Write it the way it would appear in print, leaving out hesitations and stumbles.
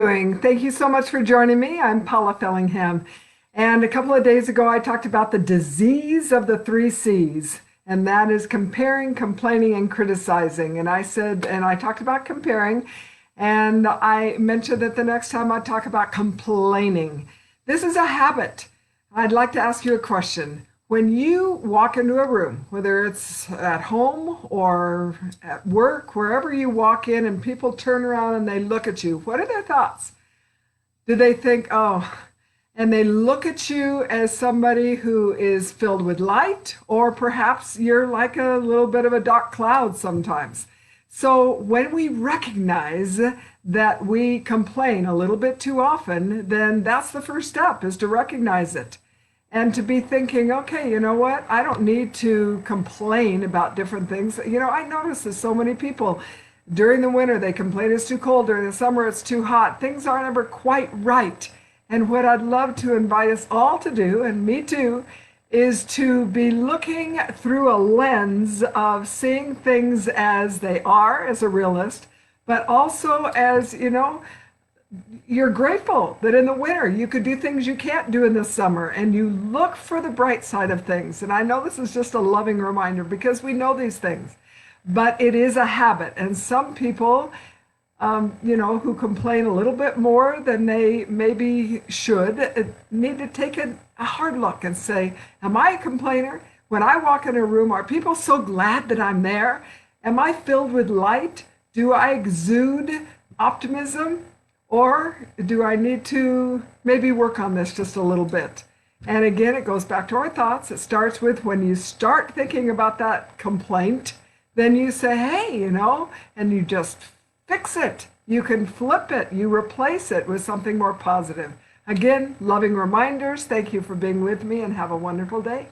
Thank you so much for joining me. I'm Paula Fellingham. And a couple of days ago, I talked about the disease of the three C's, and that is comparing, complaining, and criticizing. And I talked about comparing, and I mentioned that the next time I'd talk about complaining. This is a habit. I'd like to ask you a question. When you walk into a room, whether it's at home or at work, wherever you walk in and people turn around and they look at you, what are their thoughts? Do they think, oh, and they look at you as somebody who is filled with light, or perhaps you're like a little bit of a dark cloud sometimes. So when we recognize that we complain a little bit too often, then that's the first step, is to recognize it. And to be thinking, okay, you know what? I don't need to complain about different things. I notice that so many people during the winter, they complain it's too cold. During the summer, it's too hot. Things aren't ever quite right. And what I'd love to invite us all to do, and me too, is to be looking through a lens of seeing things as they are, as a realist, but also as, you're grateful that in the winter you could do things you can't do in the summer, and you look for the bright side of things. And I know this is just a loving reminder because we know these things, but it is a habit. And some people, who complain a little bit more than they maybe should, need to take a hard look and say, am I a complainer? When I walk in a room, are people so glad that I'm there? Am I filled with light? Do I exude optimism? Or do I need to maybe work on this just a little bit? And again, it goes back to our thoughts. It starts with when you start thinking about that complaint, then you say, hey, and you just fix it. You can flip it. You replace it with something more positive. Again, loving reminders. Thank you for being with me, and have a wonderful day.